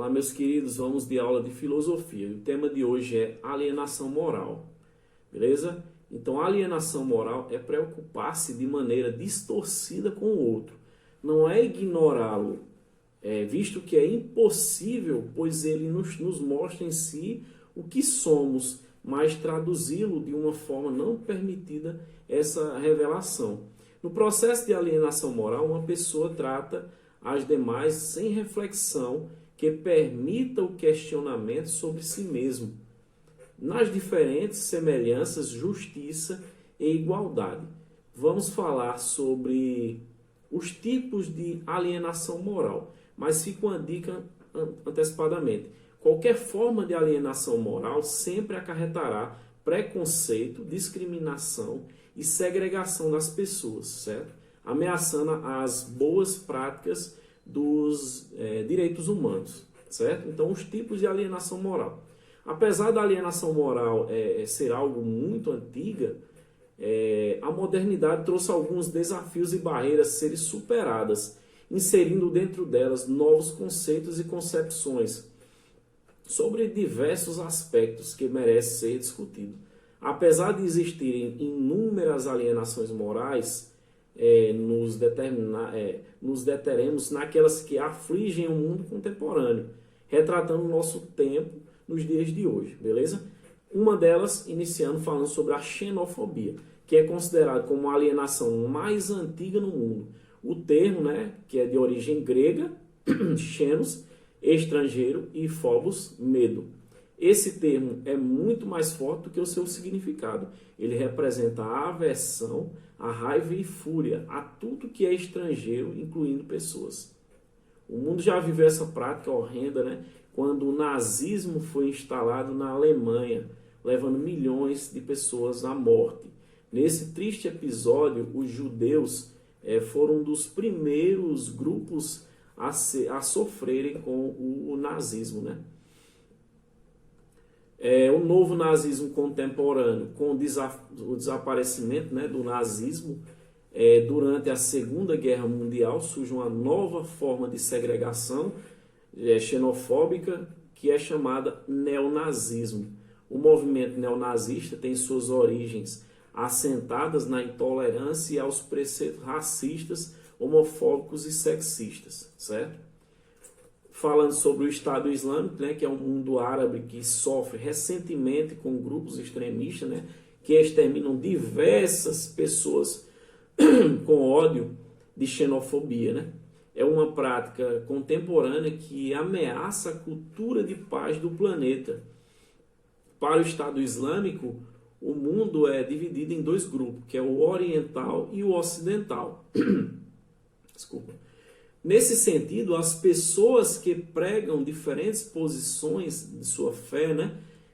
Olá, meus queridos, vamos de aula de filosofia. O tema de hoje é alienação moral, beleza? Então, alienação moral é preocupar-se de maneira distorcida com o outro. Não é ignorá-lo, visto que é impossível, pois ele nos mostra em si o que somos, mas traduzi-lo de uma forma não permitida essa revelação. No processo de alienação moral, uma pessoa trata as demais sem reflexão que permita o questionamento sobre si mesmo, nas diferentes semelhanças, justiça e igualdade. Vamos falar sobre os tipos de alienação moral, mas fica uma dica antecipadamente. Qualquer forma de alienação moral sempre acarretará preconceito, discriminação e segregação das pessoas, certo? Ameaçando as boas práticas dos direitos humanos, certo? Então, os tipos de alienação moral. Apesar da alienação moral ser algo muito antiga, a modernidade trouxe alguns desafios e barreiras a serem superadas, inserindo dentro delas novos conceitos e concepções sobre diversos aspectos que merecem ser discutidos. Apesar de existirem inúmeras alienações morais, nos deteremos naquelas que afligem o mundo contemporâneo, retratando o nosso tempo nos dias de hoje, beleza? Uma delas, iniciando falando sobre a xenofobia, que é considerada como a alienação mais antiga no mundo. O termo, que é de origem grega, xenos, estrangeiro, e phobos, medo. Esse termo é muito mais forte do que o seu significado. Ele representa a aversão, a raiva e fúria a tudo que é estrangeiro, incluindo pessoas. O mundo já viveu essa prática horrenda, quando o nazismo foi instalado na Alemanha, levando milhões de pessoas à morte. Nesse triste episódio, os judeus foram um dos primeiros grupos a sofrerem com o nazismo, O novo nazismo contemporâneo, com o desaparecimento do nazismo, durante a Segunda Guerra Mundial, surge uma nova forma de segregação xenofóbica, que é chamada neonazismo. O movimento neonazista tem suas origens assentadas na intolerância e aos preceitos racistas, homofóbicos e sexistas, certo? Falando sobre o Estado Islâmico, que é um mundo árabe que sofre recentemente com grupos extremistas, que exterminam diversas pessoas com ódio de xenofobia, É uma prática contemporânea que ameaça a cultura de paz do planeta. Para o Estado Islâmico, o mundo é dividido em dois grupos, que é o oriental e o ocidental. Desculpa. Nesse sentido, as pessoas que pregam diferentes posições de sua fé,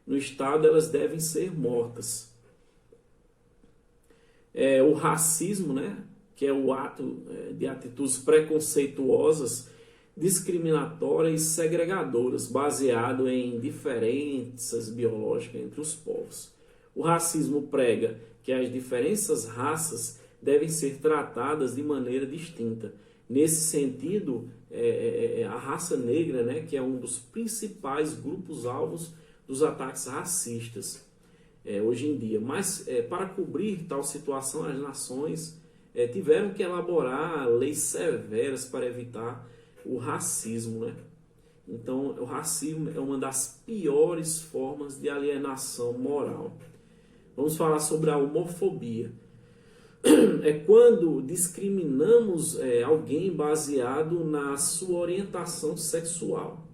no Estado, elas devem ser mortas. O racismo, que é o ato de atitudes preconceituosas, discriminatórias e segregadoras, baseado em diferenças biológicas entre os povos. O racismo prega que as diferentes raças devem ser tratadas de maneira distinta. Nesse sentido, a raça negra, que é um dos principais grupos-alvos dos ataques racistas hoje em dia. Mas, para cobrir tal situação, as nações tiveram que elaborar leis severas para evitar o racismo. Então, o racismo é uma das piores formas de alienação moral. Vamos falar sobre a homofobia. É quando discriminamos alguém baseado na sua orientação sexual.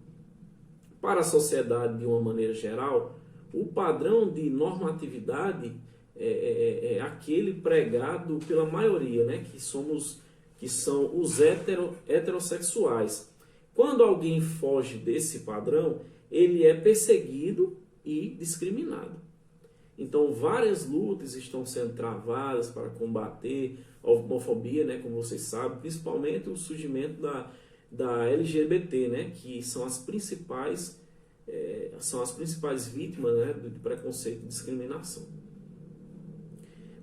Para a sociedade, de uma maneira geral, o padrão de normatividade é aquele pregado pela maioria, que são os heterossexuais. Quando alguém foge desse padrão, ele é perseguido e discriminado. Então, várias lutas estão sendo travadas para combater a homofobia, como vocês sabem, principalmente o surgimento da LGBT, que são as principais vítimas de preconceito e discriminação.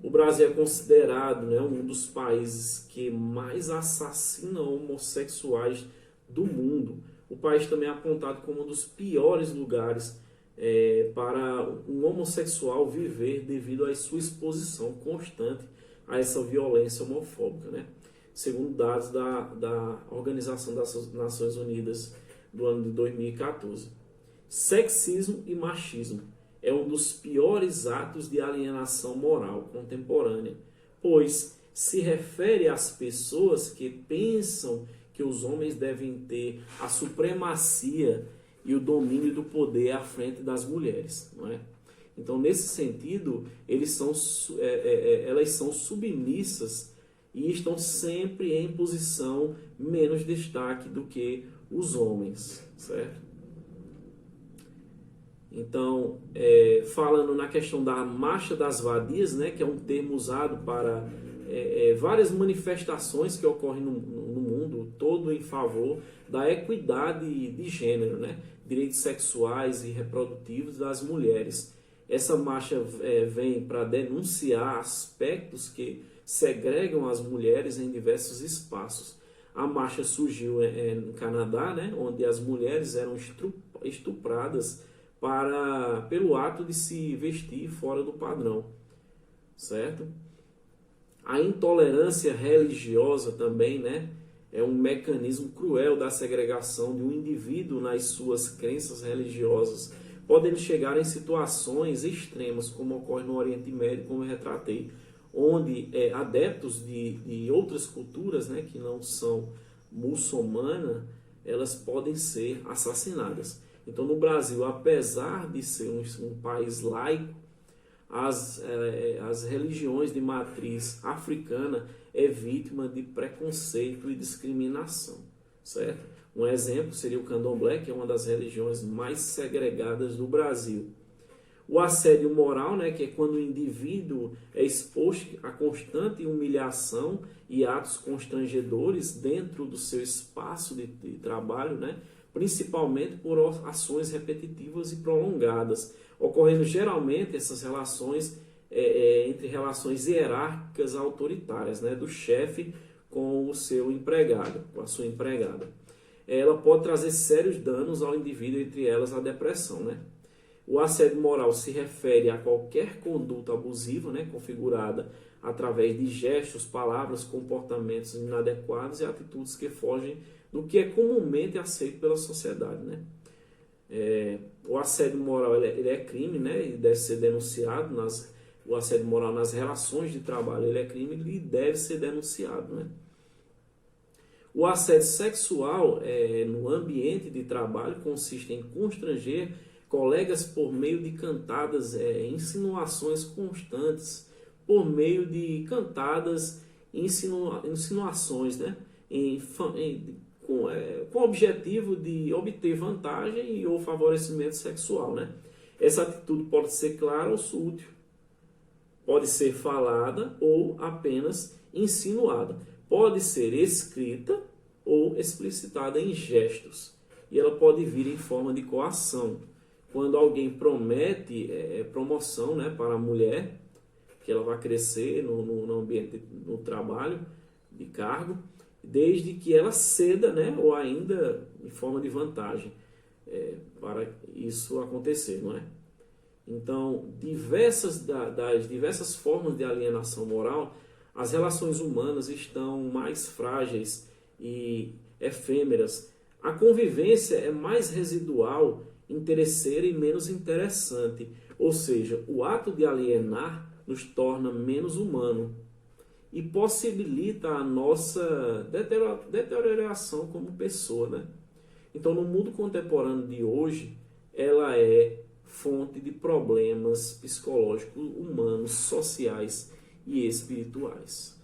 O Brasil é considerado um dos países que mais assassinam homossexuais do mundo. o país também é apontado como um dos piores lugares para um homossexual viver devido à sua exposição constante a essa violência homofóbica, né? Segundo dados da Organização das Nações Unidas do ano de 2014. Sexismo e machismo é um dos piores atos de alienação moral contemporânea, pois se refere às pessoas que pensam que os homens devem ter a supremacia e o domínio do poder à frente das mulheres, não é? Então, nesse sentido, elas são submissas e estão sempre em posição menos destaque do que os homens, certo? Então, falando na questão da Marcha das Vadias, né, que é um termo usado para várias manifestações que ocorrem no mundo todo em favor da equidade de gênero, né, direitos sexuais e reprodutivos das mulheres. Essa marcha vem para denunciar aspectos que segregam as mulheres em diversos espaços. A marcha surgiu no Canadá, né, onde as mulheres eram estupradas pelo ato de se vestir fora do padrão, certo? A intolerância religiosa também, né, é um mecanismo cruel da segregação de um indivíduo nas suas crenças religiosas, podendo chegar em situações extremas, como ocorre no Oriente Médio, como eu retratei, onde adeptos de outras culturas, né, que não são muçulmanas, elas podem ser assassinadas. Então, no Brasil, apesar de ser um país laico, as religiões de matriz africana é vítima de preconceito e discriminação, certo? Um exemplo seria o candomblé, que é uma das religiões mais segregadas do Brasil. O assédio moral, né, que é quando o indivíduo é exposto a constante humilhação e atos constrangedores dentro do seu espaço de trabalho, né, principalmente por ações repetitivas e prolongadas, ocorrendo geralmente essas relações entre relações hierárquicas autoritárias, né, do chefe com o seu empregado, com a sua empregada. Ela pode trazer sérios danos ao indivíduo, entre elas a depressão, né? O assédio moral se refere a qualquer conduta abusiva, né, configurada através de gestos, palavras, comportamentos inadequados e atitudes que fogem do que é comumente aceito pela sociedade, né? O assédio moral ele é crime, né, e deve ser denunciado. O assédio moral nas relações de trabalho ele é crime e deve ser denunciado, né? O assédio sexual no ambiente de trabalho consiste em constranger colegas por meio de cantadas insinuações constantes, por meio de cantadas insinuações, né, com o objetivo de obter vantagem ou favorecimento sexual, né? Essa atitude pode ser clara ou sútil, pode ser falada ou apenas insinuada, pode ser escrita ou explicitada em gestos, e ela pode vir em forma de coação. Quando alguém promete promoção, né, para a mulher, que ela vai crescer no ambiente do trabalho, de cargo, desde que ela ceda, né, ou ainda em forma de vantagem para isso acontecer, não é? Então, das diversas formas de alienação moral, as relações humanas estão mais frágeis e efêmeras. A convivência é mais residual, interesseira e menos interessante. Ou seja, o ato de alienar nos torna menos humano e possibilita a nossa deterioração como pessoa, né? Então, no mundo contemporâneo de hoje, ela é fonte de problemas psicológicos, humanos, sociais e espirituais.